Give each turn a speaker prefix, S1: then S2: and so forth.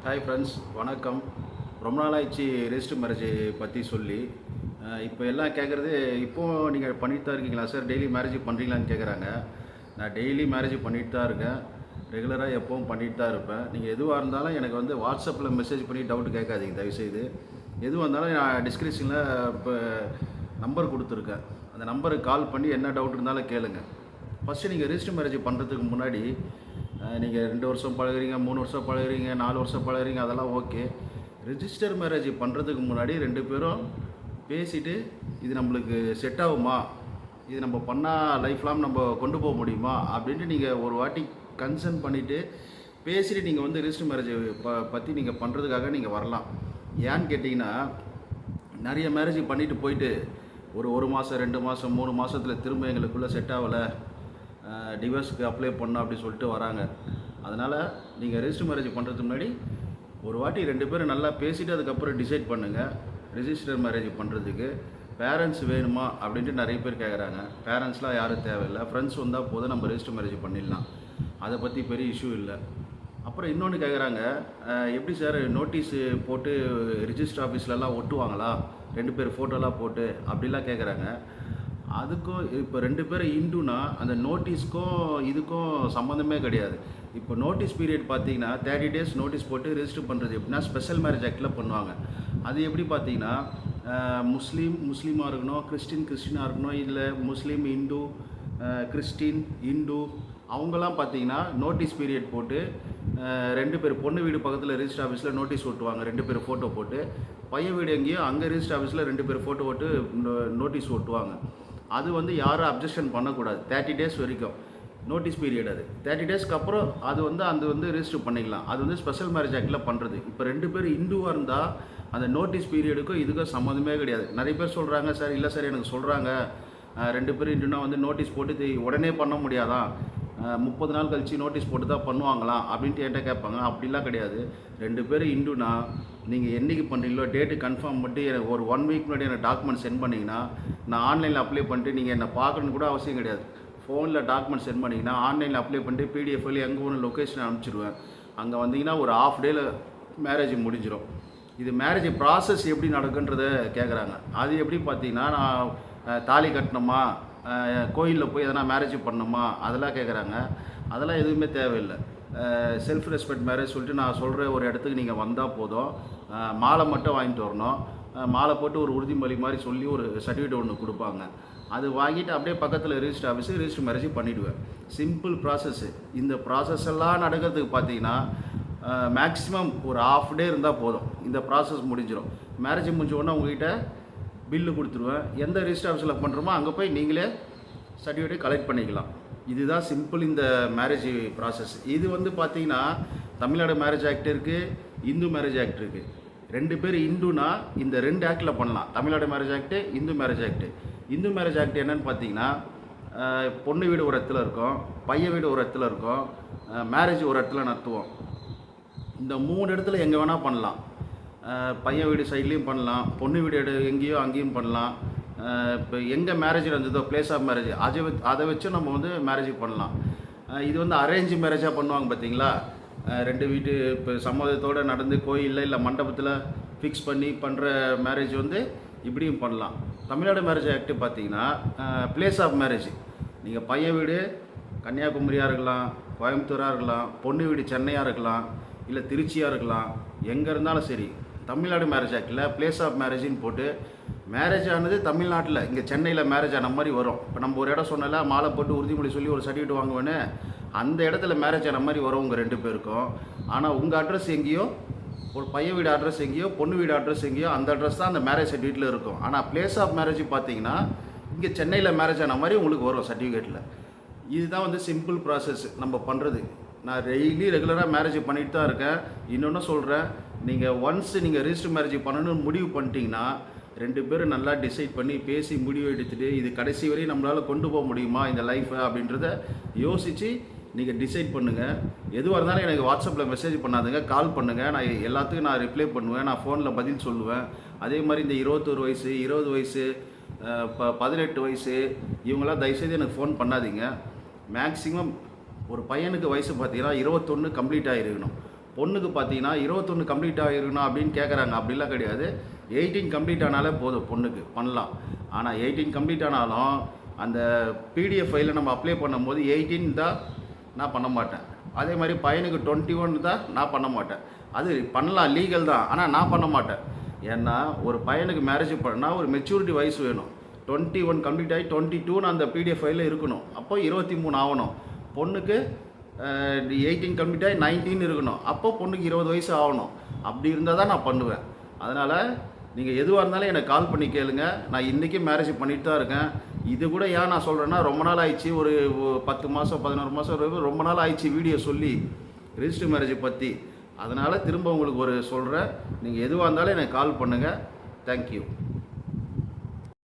S1: Hi friends, வணக்கம். ரொம்ப நாள் ஆயிடுச்சு ரெஜிஸ்டர் மேரேஜ் பற்றி சொல்லி. இப்போ எல்லாம் கேட்குறது, இப்போது நீங்கள் பண்ணிட்டு தான் இருக்கீங்களா சார், டெய்லி மேரேஜ் பண்ணுறீங்களான்னு கேட்குறாங்க. நான் டெய்லி மேரேஜ் பண்ணிட்டு தான் இருக்கேன், ரெகுலராக எப்போவும் பண்ணிட்டு தான் இருப்பேன். நீங்கள் எதுவாக இருந்தாலும் எனக்கு வந்து வாட்ஸ்அப்பில் மெசேஜ் பண்ணி டவுட் கேட்காதீங்க தயவுசெய்து. எதுவாக இருந்தாலும் நான் டிஸ்கிரிப்ஷனில் இப்போ நம்பர் கொடுத்துருக்கேன், அந்த நம்பருக்கு கால் பண்ணி என்ன டவுட் இருந்தாலும் கேளுங்க. ஃபஸ்ட்டு நீங்கள் ரெஜிஸ்டர் மேரேஜ் பண்ணுறதுக்கு முன்னாடி நீங்கள் 2 வருஷம் பழகுறீங்க, 3 வருஷம் பழகுறீங்க, 4 வருஷம் பழகுறீங்க, அதெல்லாம் ஓகே. ரிஜிஸ்டர் மேரேஜ் பண்ணுறதுக்கு முன்னாடி 2 பேரும் பேசிவிட்டு, இது நம்மளுக்கு செட் ஆகுமா, இது நம்ம பண்ணால் லைஃப் லாங் நம்ம கொண்டு போக முடியுமா அப்படின்ட்டு நீங்கள் ஒரு வாட்டி கன்சர்ன் பண்ணிவிட்டு பேசிவிட்டு நீங்கள் வந்து ரிஜிஸ்டர் மேரேஜ் பற்றி நீங்கள் பண்ணுறதுக்காக நீங்கள் வரலாம். ஏன்னு கேட்டிங்கன்னா, நிறைய மேரேஜ் பண்ணிவிட்டு போயிட்டு ஒரு மாதம் 2 மாதம் 3 மாதத்தில் திரும்ப எங்களுக்குள்ளே செட் ஆகலை, டிவோர்ஸ்க்கு அப்ளை பண்ணோம் அப்படி சொல்லிட்டு வராங்க. அதனால் நீங்கள் ரெஜிஸ்டர் மேரேஜ் பண்ணுறதுக்கு முன்னாடி ஒரு வாட்டி 2 பேரும் நல்லா பேசிவிட்டு அதுக்கப்புறம் டிசைட் பண்ணுங்கள் ரெஜிஸ்டர் மேரேஜ் பண்ணுறதுக்கு. பேரண்ட்ஸ் வேணுமா அப்படின்ட்டு நிறைய பேர் கேட்குறாங்க. பேரண்ட்ஸ்லாம் யாரும் தேவையில்லை, ஃப்ரெண்ட்ஸ் வந்தால் போதும், நம்ம ரெஜிஸ்டர் மேரேஜ் பண்ணிடலாம், அதை பற்றி பெரிய இஷ்யூ இல்லை. அப்புறம் இன்னொன்று கேட்குறாங்க, எப்படி சார் நோட்டீஸு போட்டு ரிஜிஸ்டர் ஆஃபீஸ்லலாம் ஒட்டுவாங்களா, 2 பேர் ஃபோட்டோலாம் போட்டு அப்படிலாம் கேட்குறாங்க. அதுக்கும் இப்போ 2 பேரும் இண்டுனா அந்த நோட்டீஸ்க்கும் இதுக்கும் சம்மந்தமே கிடையாது. இப்போ நோட்டீஸ் பீரியட் பார்த்தீங்கன்னா 30 டேஸ் நோட்டீஸ் போட்டு ரெஜிஸ்டர் பண்ணுறது எப்படின்னா ஸ்பெஷல் மேரேஜ் ஆக்டில் பண்ணுவாங்க. அது எப்படி பார்த்தீங்கன்னா, முஸ்லீமாக இருக்கணும், கிறிஸ்டினாக இருக்கணும், இல்லை முஸ்லீம் இந்து கிறிஸ்டின் இந்து அவங்களாம் பார்த்தீங்கன்னா நோட்டீஸ் பீரியட் போட்டு 2 பேர் பொண்ணு வீடு பக்கத்தில் ரிஜிஸ்டர் ஆஃபீஸில் நோட்டீஸ் ஒட்டுவாங்க, 2 பேர் ஃபோட்டோ போட்டு. பையன் வீடு எங்கேயோ அங்கே ரிஜிஸ்டர் ஆஃபீஸில் 2 பேர் ஃபோட்டோ போட்டு நோட்டீஸ் ஒட்டுவாங்க. அது வந்து யாரும் அப்ஜெக்ஷன் பண்ணக்கூடாது. 30 டேஸ் வரைக்கும் நோட்டீஸ் பீரியட். அது 30 டேஸ்க்கு அப்புறம் அது வந்து ரெஜிஸ்டர் பண்ணிக்கலாம். அது வந்து ஸ்பெஷல் மேரேஜ் ஆக்டில் பண்ணுறது. இப்போ 2 பேர் இந்துவாக இருந்தால் அந்த நோட்டீஸ் பீரியடுக்கும் இதுக்கும் சம்மந்தமே கிடையாது. நிறைய பேர் சொல்கிறாங்க, சார் இல்லை சார் எனக்கு சொல்கிறாங்க 2 பேர் இந்துனா வந்து நோட்டீஸ் போட்டு உடனே பண்ண முடியாதான், 30 நாள் கழித்து நோட்டீஸ் போட்டு தான் பண்ணுவாங்களாம் அப்படின்ட்டு என்கிட்ட கேட்பாங்க. அப்படிலாம் கிடையாது. 2 பேர் இந்துனா நீங்கள் என்றைக்கு பண்ணுறீங்களோ டேட்டு கன்ஃபார்ம் பண்ணிட்டு எனக்கு ஒரு 1 வீக் முன்னாடி எனக்கு டாக்குமெண்ட் சென்ட் பண்ணிங்கன்னா நான் ஆன்லைனில் அப்ளை பண்ணிட்டு நீங்கள் என்னை பார்க்கணுன்னு கூட அவசியம் கிடையாது. ஃபோனில் டாக்குமெண்ட் சென்ட் பண்ணிங்கன்னா ஆன்லைனில் அப்ளை பண்ணிட்டு பிடிஎஃப்ல எங்கே ஒன்று லொக்கேஷன் அனுப்பிச்சிடுவேன். அங்கே வந்தீங்கன்னா ஒரு ½ டேயில் மேரேஜ் முடிஞ்சிடும். இது மேரேஜ் ப்ராசஸ் எப்படி நடக்குன்றதை கேட்குறாங்க. அது எப்படி பார்த்தீங்கன்னா, நான் தாலி கட்டணுமா, கோயிலில் போய் எதனா மேரேஜ் பண்ணணுமா, அதெல்லாம் கேட்குறாங்க. அதெல்லாம் எதுவுமே தேவையில்லை. செல்ஃப் ரெஸ்பெக்ட் மேரேஜ் சொல்லிட்டு நான் சொல்கிற ஒரு இடத்துக்கு நீங்கள் வந்தால் போதும். மாலை மட்டும் வாங்கிட்டு வரணும். மாலை போட்டு ஒரு உறுதிமொழி மாதிரி சொல்லி ஒரு சர்டிஃபிகேட் ஒன்று கொடுப்பாங்க. அது வாங்கிட்டு அப்படியே பக்கத்தில் ரிஜிஸ்டர் ஆஃபீஸு ரிஜிஸ்டர் மேரேஜ் பண்ணிவிடுவேன். Simple process. இந்த ப்ராசஸ் எல்லாம் நடக்கிறதுக்கு பார்த்தீங்கன்னா மேக்ஸிமம் ஒரு ½ டே இருந்தால் போதும், இந்த ப்ராசஸ் முடிஞ்சிடும். மேரேஜ் முடிஞ்ச உடனே உங்கள்கிட்ட பில்லு கொடுத்துருவேன். எந்த ரிஜிஸ்டர் ஆஃபீஸில் பண்ணுறோமோ அங்கே போய் நீங்களே சர்டிஃபிகேட் கலெக்ட் பண்ணிக்கலாம். இதுதான் சிம்பிள் இந்த மேரேஜ் ப்ராசஸ். இது வந்து பார்த்தீங்கன்னா தமிழ்நாடு மேரேஜ் ஆக்ட் இருக்குது, இந்து மேரேஜ் ஆக்ட் இருக்குது. 2 பேர் இந்துனா இந்த 2 ஆக்டில் பண்ணலாம். Tamil Nadu marriage act, Hindu marriage act. Hindu marriage act என்னென்னு பார்த்தீங்கன்னா, பொண்ணு வீடு ஒரு இடத்துல இருக்கும், பையன் வீடு ஒரு இடத்துல இருக்கும், மேரேஜ் ஒரு இடத்துல நடத்துவோம். இந்த 3 இடத்துல எங்கே வேணால் பண்ணலாம். பையன் வீடு சைட்லேயும் பண்ணலாம், பொண்ணு வீடு எங்கேயோ அங்கேயும் பண்ணலாம். இப்போ எங்கே மேரேஜ் இருந்ததோ பிளேஸ் ஆஃப் மேரேஜ் அதை வச்சு நம்ம வந்து மேரேஜ் பண்ணலாம். இது வந்து அரேஞ்ச் மேரேஜாக பண்ணுவாங்க பார்த்தீங்களா, 2 வீட்டு இப்போ சம்மதத்தோடு நடந்து கோயிலில் இல்லை மண்டபத்தில் ஃபிக்ஸ் பண்ணி பண்ணுற மேரேஜ் வந்து இப்படியும் பண்ணலாம். தமிழ்நாடு மேரேஜ் ஆக்ட் பார்த்தீங்கன்னா பிளேஸ் ஆஃப் மேரேஜ். நீங்கள் பையன் வீடு கன்னியாகுமரியாக இருக்கலாம், கோயம்புத்தூராக இருக்கலாம், பொண்ணு வீடு சென்னையாக இருக்கலாம், இல்லை திருச்சியாக இருக்கலாம், எங்கே இருந்தாலும் சரி. தமிழ்நாடு மேரேஜ் ஆக்டில் பிளேஸ் ஆஃப் மேரேஜின்னு போட்டு மேரேஜ் ஆனது தமிழ்நாட்டில் இங்கே சென்னையில் மேரேஜ் ஆன மாதிரி வரும். இப்போ நம்ம ஒரு இடம் சொன்னால மாலை போட்டு உறுதிமொழி சொல்லி ஒரு சர்டிஃபிகேட் வாங்குவேன்னு, அந்த இடத்துல மேரேஜ் ஆன மாதிரி வரும் உங்கள் 2 பேருக்கும். ஆனால் உங்கள் அட்ரஸ் எங்கேயோ, ஒரு பையன் வீடு அட்ரஸ் எங்கேயோ, பொண்ணு வீடு அட்ரஸ் எங்கேயோ, அந்த அட்ரஸ் தான் அந்த மேரேஜ் சர்டிஃபிகேட்டில் இருக்கும். ஆனால் பிளேஸ் ஆஃப் மேரேஜ் பார்த்தீங்கன்னா இங்கே சென்னையில் மேரேஜ் ஆன மாதிரி உங்களுக்கு வரும் சர்டிஃபிகேட்டில். இதுதான் வந்து சிம்பிள் ப்ராசஸ் நம்ம பண்ணுறது. நான் ரெகுலராக மேரேஜ் பண்ணிட்டு தான் இருக்கேன். இன்னொன்று சொல்கிறேன், நீங்கள் ஒன்ஸ் நீங்கள் ரிஜிஸ்டர் மேரேஜ் பண்ணணும்னு முடிவு பண்ணிட்டீங்கன்னா 2 பேரும் நல்லா டிசைட் பண்ணி பேசி முடிவு எடுத்துகிட்டு இது கடைசி வரையும் நம்மளால் கொண்டு போக முடியுமா இந்த லைஃப்பை அப்படின்றத யோசித்து நீங்கள் டிசைட் பண்ணுங்கள். எதுவாக இருந்தாலும் எனக்கு வாட்ஸ்அப்பில் மெசேஜ் பண்ணாதுங்க, கால் பண்ணுங்கள். நான் எல்லாத்துக்கும் நான் ரிப்ளை பண்ணுவேன், நான் ஃபோனில் பதில் சொல்லுவேன். அதே மாதிரி இந்த 21 வயசு 20 வயசு 18 வயசு இவங்களாம் தயவுசெய்து எனக்கு ஃபோன் பண்ணாதீங்க. மேக்ஸிமம் ஒரு பையனுக்கு வயசு பார்த்தீங்கன்னா 21 கம்ப்ளீட் ஆகிருக்கணும். பொண்ணுக்கு பார்த்தீங்கன்னா 21 கம்ப்ளீட் ஆகிருக்கணும் அப்படின்னு கேட்குறாங்க. அப்படிலாம் கிடையாது. 18 கம்ப்ளீட் ஆனாலே போதும் பொண்ணுக்கு பண்ணலாம். ஆனால் 18 கம்ப்ளீட் ஆனாலும் அந்த பிடிஎஃப் ஃபைலை நம்ம அப்ளை பண்ணும்போது 18 தான் நான் பண்ண மாட்டேன். அதே மாதிரி பையனுக்கு 21 தான் நான் பண்ண மாட்டேன். அது பண்ணலாம், லீகல் தான், ஆனால் நான் பண்ண மாட்டேன். ஏன்னா ஒரு பையனுக்கு மேரேஜ் பண்ணால் ஒரு மெச்சூரிட்டி வயசு வேணும். 21 கம்ப்ளீட் ஆகி 22ன்னு அந்த பிடிஎஃப் ஃபைலில் இருக்கணும். அப்போ 23 ஆகணும். பொண்ணுக்கு 18 கம்ப்ளீட் ஆகி 19 இருக்கணும். அப்போ பொண்ணுக்கு 20 வயசு ஆகணும். அப்படி இருந்தால் தான் நான் பண்ணுவேன். அதனால் நீங்கள் எதுவாக இருந்தாலும் எனக்கு கால் பண்ணி கேளுங்க. நான் இன்றைக்கி மேரேஜ் பண்ணிட்டு தான் இருக்கேன். இது கூட ஏன் நான் சொல்கிறேன்னா, ரொம்ப நாள் ஆயிடுச்சு, ஒரு 10 மாதம் 11 மாதம் ரொம்ப நாள் ஆயிடுச்சு வீடியோ சொல்லி ரிஜிஸ்டர் மேரேஜை பற்றி. அதனால் திரும்ப உங்களுக்கு ஒரு சொல்கிறேன். நீங்கள் எதுவாக இருந்தாலும் எனக்கு கால் பண்ணுங்கள். தேங்க்யூ.